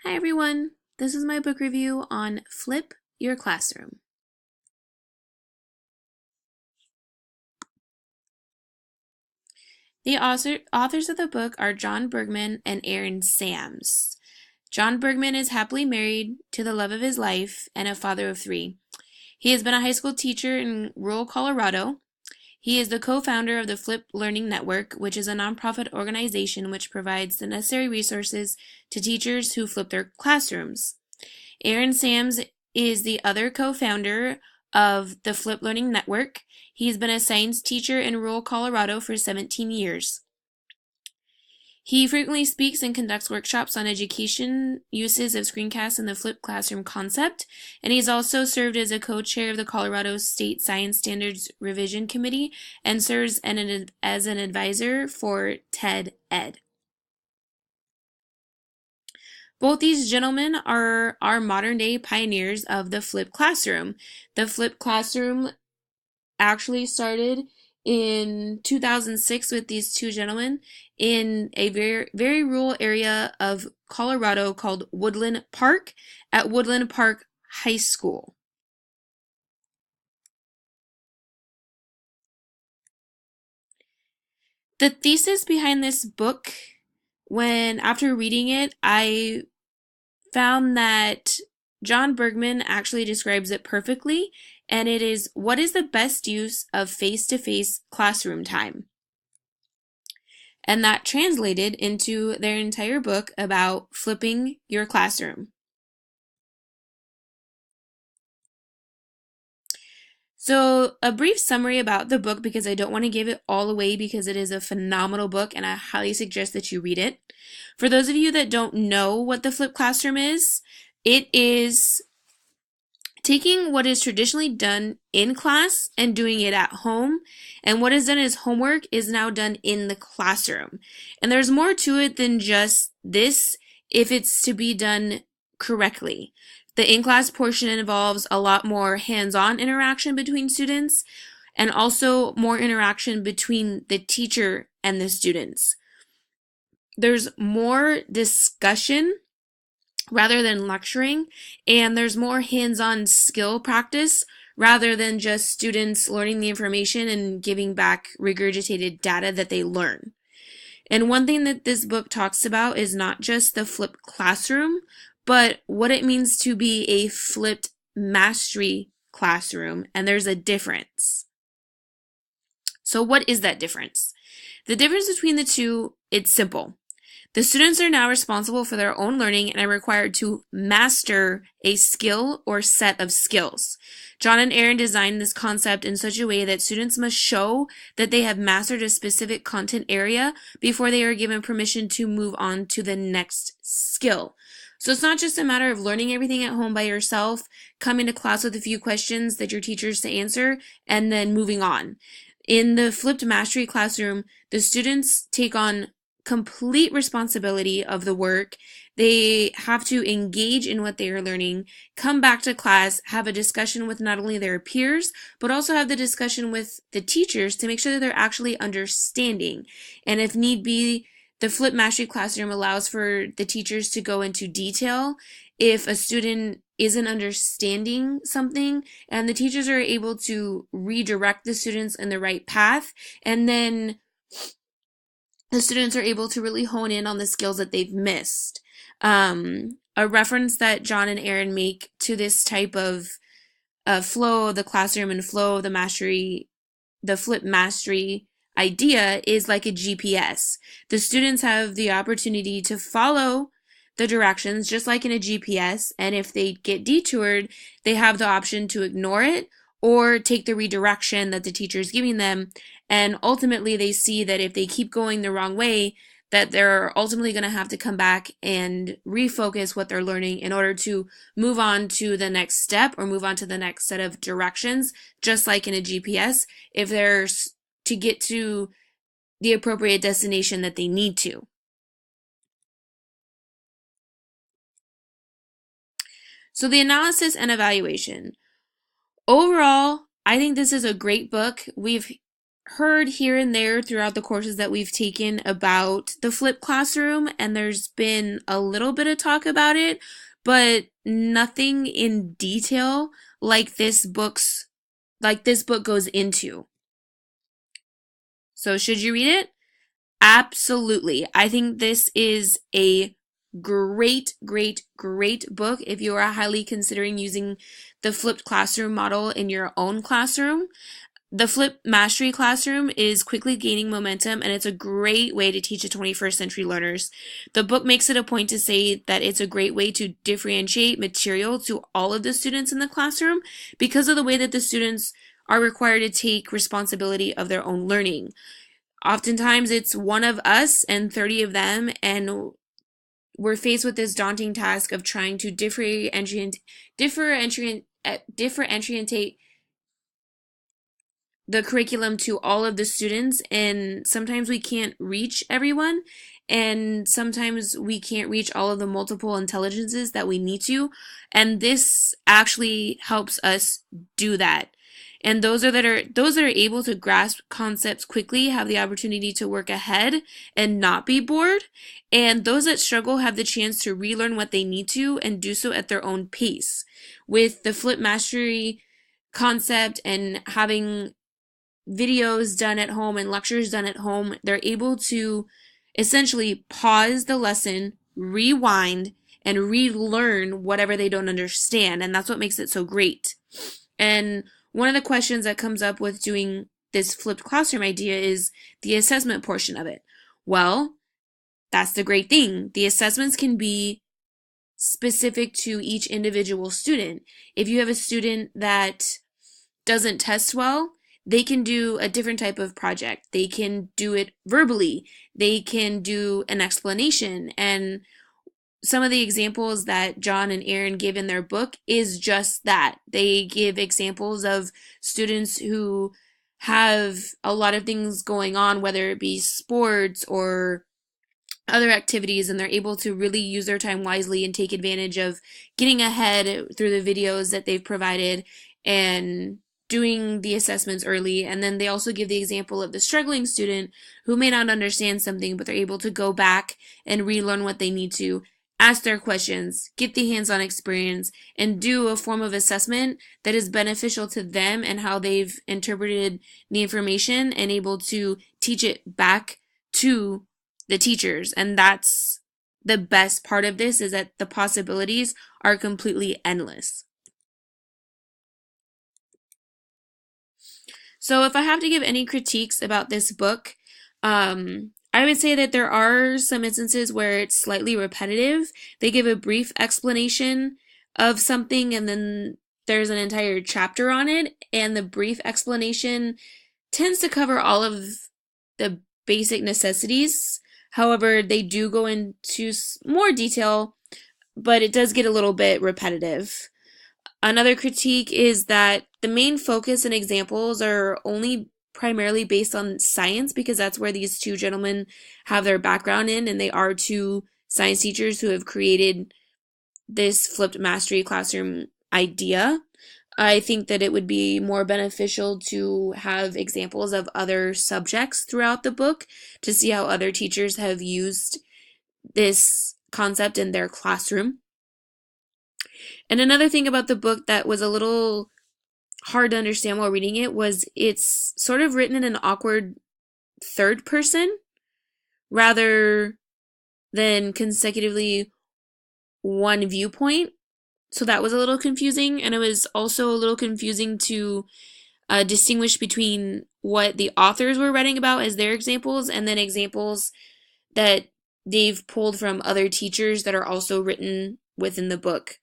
Hi everyone, this is my book review on Flip Your Classroom. The authors of the book are John Bergman and Aaron Sams. John Bergman is happily married to the love of his life and a father of three. He has been a high school teacher in rural Colorado. He is the co-founder of the Flip Learning Network, which is a nonprofit organization which provides the necessary resources to teachers who flip their classrooms. Aaron Sams is the other co-founder of the Flip Learning Network. He's been a science teacher in rural Colorado for 17 years. He frequently speaks and conducts workshops on education uses of screencasts and the flipped classroom concept, and he's also served as a co-chair of the Colorado State Science Standards Revision Committee and serves as an advisor for TED Ed. Both these gentlemen are modern-day pioneers of the flipped classroom. The flipped classroom actually started in 2006 with these two gentlemen in a very, very rural area of Colorado called Woodland Park at Woodland Park High School. The thesis behind this book, after reading it, I found that John Bergman actually describes it perfectly, and it is, what is the best use of face-to-face classroom time? And that translated into their entire book about flipping your classroom. So, a brief summary about the book, because I don't want to give it all away because it is a phenomenal book and I highly suggest that you read it. For those of you that don't know what the flipped classroom is, it is taking what is traditionally done in class and doing it at home, and what is done as homework is now done in the classroom. And there's more to it than just this if it's to be done correctly. The in-class portion involves a lot more hands-on interaction between students and also more interaction between the teacher and the students. There's more discussion rather than lecturing, and there's more hands-on skill practice rather than just students learning the information and giving back regurgitated data that they learn. And one thing that this book talks about is not just the flipped classroom, but what it means to be a flipped mastery classroom, and there's a difference. So what is that difference? The difference between the two, it's simple. The students are now responsible for their own learning and are required to master a skill or set of skills. John and Aaron designed this concept in such a way that students must show that they have mastered a specific content area before they are given permission to move on to the next skill. So it's not just a matter of learning everything at home by yourself, coming to class with a few questions that your teachers to answer, and then moving on. In the flipped mastery classroom, the students take on complete responsibility of the work. They have to engage in what they are learning, come back to class, have a discussion with not only their peers, but also have the discussion with the teachers to make sure that they're actually understanding. And if need be, the flipped mastery classroom allows for the teachers to go into detail if a student isn't understanding something, and the teachers are able to redirect the students in the right path, and then the students are able to really hone in on the skills that they've missed. A reference that John and Aaron make to this type of flow of the classroom and flow of the mastery, the flip mastery idea is like a GPS. The students have the opportunity to follow the directions just like in a GPS, and if they get detoured, they have the option to ignore it or take the redirection that the teacher is giving them. And ultimately, they see that if they keep going the wrong way, that they're ultimately going to have to come back and refocus what they're learning in order to move on to the next step or move on to the next set of directions, just like in a GPS, if they're to get to the appropriate destination that they need to. So the analysis and evaluation. Overall, I think this is a great book. We've heard here and there throughout the courses that we've taken about the flipped classroom, and there's been a little bit of talk about it, but nothing in detail like this book goes into. So should you read it? Absolutely. I think this is a great, great, great book if you are highly considering using the flipped classroom model in your own classroom. The Flip Mastery Classroom is quickly gaining momentum, and it's a great way to teach the 21st century learners. The book makes it a point to say that it's a great way to differentiate material to all of the students in the classroom because of the way that the students are required to take responsibility of their own learning. Oftentimes, it's one of us and 30 of them, and we're faced with this daunting task of trying to differentiate the curriculum to all of the students, and sometimes we can't reach everyone, and sometimes we can't reach all of the multiple intelligences that we need to, and this actually helps us do that. And those that are able to grasp concepts quickly have the opportunity to work ahead and not be bored, and those that struggle have the chance to relearn what they need to and do so at their own pace. With the Flip Mastery concept and having videos done at home and lectures done at home, they're able to essentially pause the lesson, rewind, and relearn whatever they don't understand. And that's what makes it so great. And one of the questions that comes up with doing this flipped classroom idea is the assessment portion of it. Well, that's the great thing. The assessments can be specific to each individual student. If you have a student that doesn't test well, they can do a different type of project. They can do it verbally. They can do an explanation. And some of the examples that John and Aaron give in their book is just that. They give examples of students who have a lot of things going on, whether it be sports or other activities, and they're able to really use their time wisely and take advantage of getting ahead through the videos that they've provided and doing the assessments early. And then they also give the example of the struggling student who may not understand something, but they're able to go back and relearn what they need to, ask their questions, get the hands-on experience, and do a form of assessment that is beneficial to them and how they've interpreted the information and able to teach it back to the teachers. And that's the best part of this, is that the possibilities are completely endless. So if I have to give any critiques about this book, I would say that there are some instances where it's slightly repetitive. They give a brief explanation of something and then there's an entire chapter on it, and the brief explanation tends to cover all of the basic necessities. However, they do go into more detail, but it does get a little bit repetitive. Another critique is that the main focus and examples are only primarily based on science, because that's where these two gentlemen have their background in, and they are two science teachers who have created this flipped mastery classroom idea. I think that it would be more beneficial to have examples of other subjects throughout the book to see how other teachers have used this concept in their classroom. And another thing about the book that was a little hard to understand while reading it was it's sort of written in an awkward third person rather than consecutively one viewpoint. So that was a little confusing, and it was also a little confusing to distinguish between what the authors were writing about as their examples and then examples that they've pulled from other teachers that are also written within the book.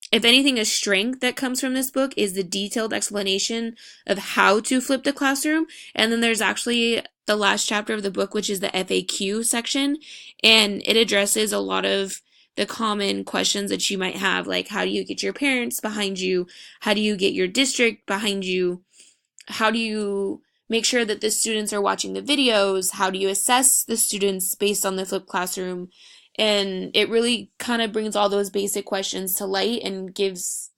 If anything, a strength that comes from this book is the detailed explanation of how to flip the classroom. And then there's actually the last chapter of the book, which is the FAQ section, and it addresses a lot of the common questions that you might have, like how do you get your parents behind you? How do you get your district behind you? How do you make sure that the students are watching the videos? How do you assess the students based on the flipped classroom? And it really kind of brings all those basic questions to light and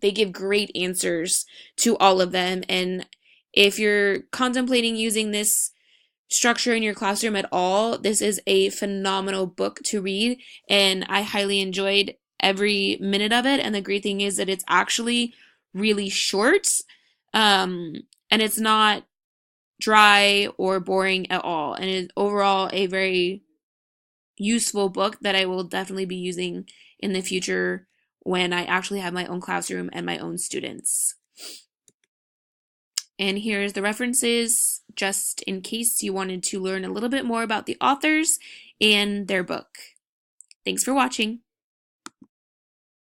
they give great answers to all of them. And If you're contemplating using this structure in your classroom at all, this is a phenomenal book to read, and I highly enjoyed every minute of it. And the great thing is that it's actually really short, um, and it's not dry or boring at all, and is overall a very useful book that I will definitely be using in the future when I actually have my own classroom and my own students. And here's the references just in case you wanted to learn a little bit more about the authors and their book. Thanks for watching.